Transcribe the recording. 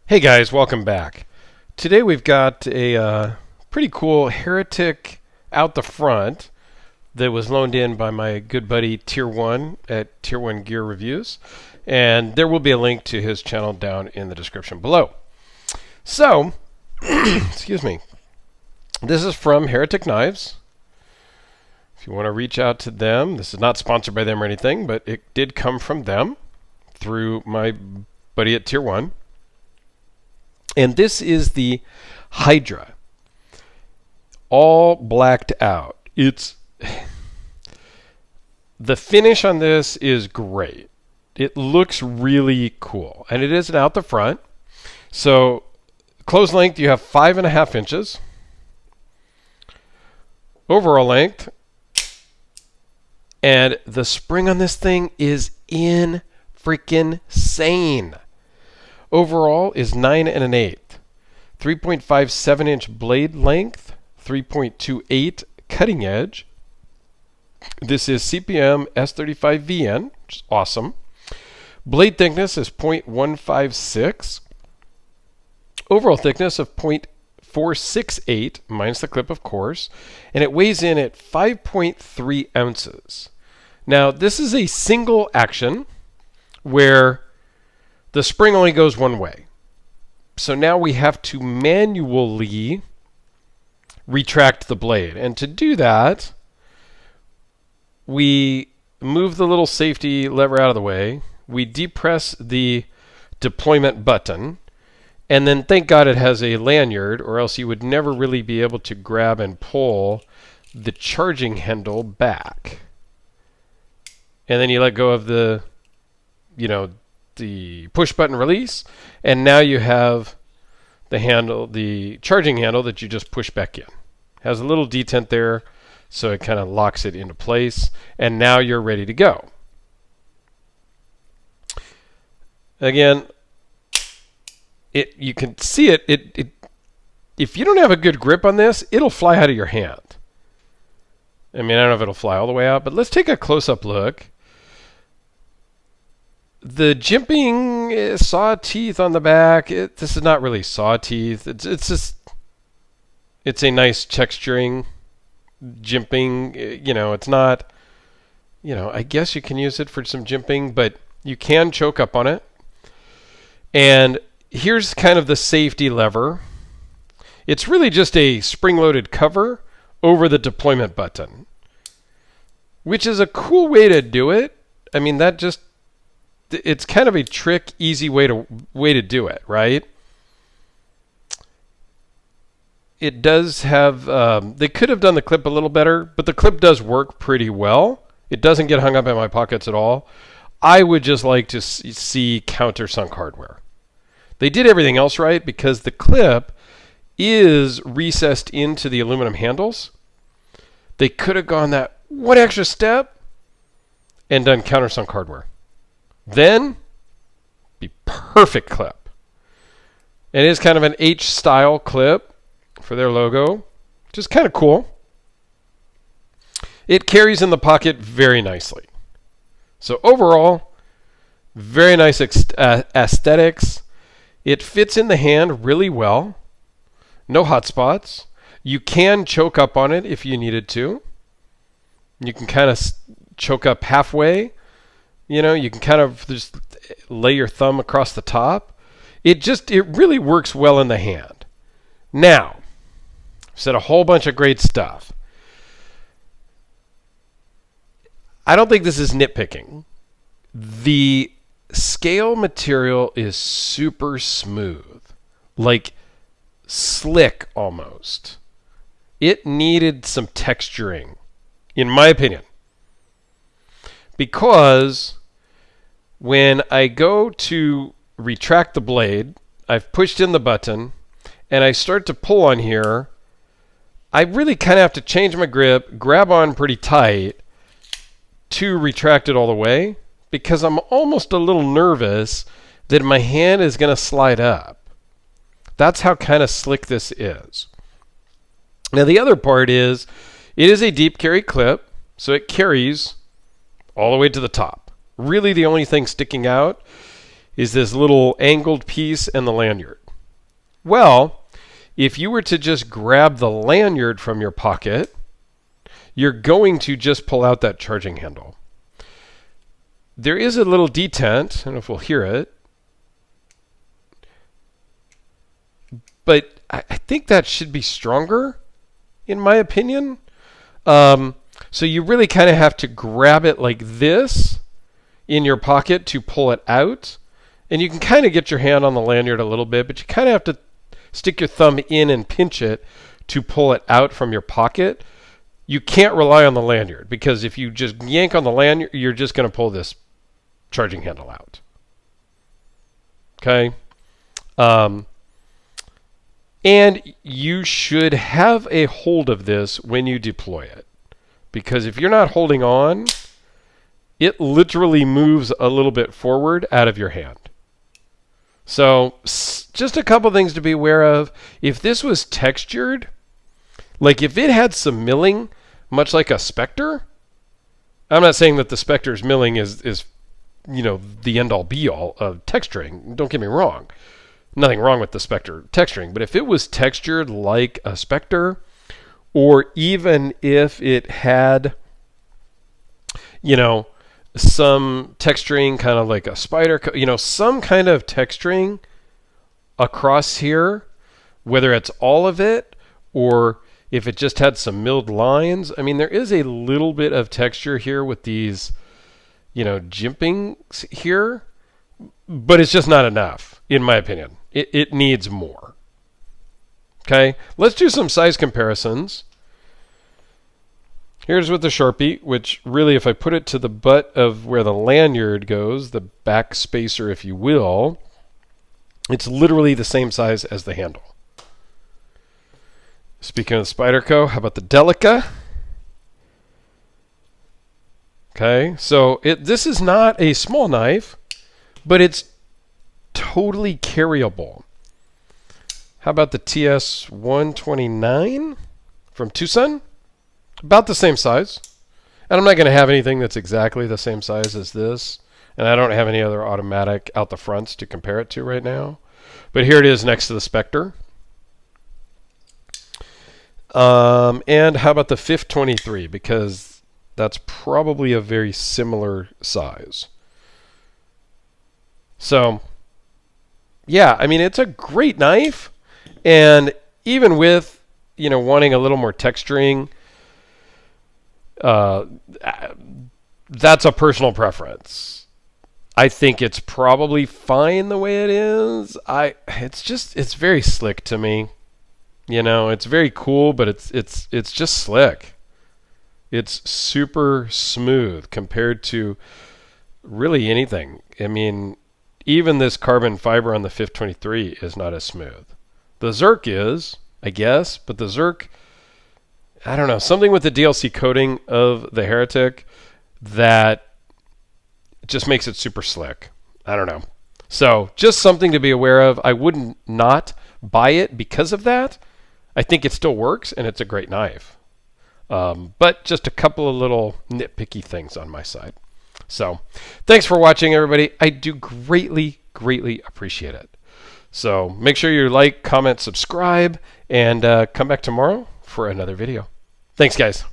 Hey guys, welcome back. Today we've got a pretty cool Heretic out the front that was loaned in by my good buddy Tier 1 at Tier 1 Gear Reviews. And there will be a link to his channel down in the description below. So, excuse me. This is from Heretic Knives. If you want to reach out to them, this is not sponsored by them or anything, but it did come from them through my buddy at Tier 1. And this is the Hydra, all blacked out. The finish on this is great. It looks really cool, and it is out the front. So close length, you have 5.5 inches. Overall length, and the spring on this thing is insane. Overall is 9 1/8, 3.57 inch blade length, 3.28 cutting edge. This is CPM S35VN, which is awesome. Blade thickness is 0.156. Overall thickness of 0.468, minus the clip of course, and it weighs in at 5.3 ounces. Now this is a single action where the spring only goes one way. So now we have to manually retract the blade. And to do that, we move the little safety lever out of the way. We depress the deployment button. And then thank God it has a lanyard, or else you would never really be able to grab and pull the charging handle back. And then you let go of the push button release, and now you have the handle, the charging handle that you just push back in. Has a little detent there, so it kind of locks it into place, and now you're ready to go. Again, you can see it. If you don't have a good grip on this, it'll fly out of your hand. I mean, I don't know if it'll fly all the way out, but let's take a close-up look. The jimping saw teeth on the back. This is not really saw teeth. It's a nice texturing jimping. It's not. I guess you can use it for some jimping, but you can choke up on it. And here's kind of the safety lever. It's really just a spring-loaded cover over the deployment button, which is a cool way to do it. I mean, it's kind of a trick, easy way to do it, right? It does have, they could have done the clip a little better, but the clip does work pretty well. It doesn't get hung up in my pockets at all. I would just like to see countersunk hardware. They did everything else right because the clip is recessed into the aluminum handles. They could have gone that one extra step and done countersunk hardware. Then, be perfect clip. And it is kind of an H-style clip for their logo, which is kind of cool. It carries in the pocket very nicely. So overall, very nice aesthetics. It fits in the hand really well. No hot spots. You can choke up on it if you needed to. You can kind of choke up halfway. You can kind of just lay your thumb across the top. It really works well in the hand. Now, I've said a whole bunch of great stuff. I don't think this is nitpicking. The scale material is super smooth, like slick almost. It needed some texturing, in my opinion. Because when I go to retract the blade, I've pushed in the button, and I start to pull on here, I really kind of have to change my grip, grab on pretty tight to retract it all the way, because I'm almost a little nervous that my hand is going to slide up. That's how kind of slick this is. Now the other part is, it is a deep carry clip, so it carries all the way to the top. Really the only thing sticking out is this little angled piece and the lanyard. Well, if you were to just grab the lanyard from your pocket, you're going to just pull out that charging handle. There is a little detent, I don't know if we'll hear it, but I think that should be stronger, in my opinion. So you really kind of have to grab it like this in your pocket to pull it out. And you can kind of get your hand on the lanyard a little bit, but you kind of have to stick your thumb in and pinch it to pull it out from your pocket. You can't rely on the lanyard, because if you just yank on the lanyard, you're just going to pull this charging handle out. Okay? And you should have a hold of this when you deploy it, because if you're not holding on, it literally moves a little bit forward out of your hand. So just a couple things to be aware of. If this was textured, like if it had some milling, much like a Spectre, I'm not saying that the Spectre's milling is the end-all be-all of texturing. Don't get me wrong. Nothing wrong with the Spectre texturing. But if it was textured like a Spectre, or even if it had, some texturing kind of like a spider, some kind of texturing across here, whether it's all of it or if it just had some milled lines. I mean, there is a little bit of texture here with these, jimpings here, but it's just not enough, in my opinion. It needs more. Okay, let's do some size comparisons. Here's with the Sharpie, which really, if I put it to the butt of where the lanyard goes, the back spacer, if you will, it's literally the same size as the handle. Speaking of the Spyderco, how about the Delica? Okay, so this is not a small knife, but it's totally carryable. How about the TS-129 from Tucson? About the same size. And I'm not going to have anything that's exactly the same size as this. And I don't have any other automatic out the fronts to compare it to right now. But here it is next to the Spectre. And how about the 523? Because that's probably a very similar size. So, yeah, I mean, it's a great knife. And even with, wanting a little more texturing, that's a personal preference. I think it's probably fine the way it is. It's very slick to me. It's very cool, but it's just slick. It's super smooth compared to really anything. I mean, even this carbon fiber on the 523 is not as smooth. The Zerk is, I guess, but the Zerk, I don't know, something with the DLC coating of the Heretic that just makes it super slick. I don't know. So just something to be aware of. I wouldn't not buy it because of that. I think it still works, and it's a great knife. But just a couple of little nitpicky things on my side. So thanks for watching, everybody. I do greatly, greatly appreciate it. So make sure you like, comment, subscribe, and come back tomorrow for another video. Thanks, guys.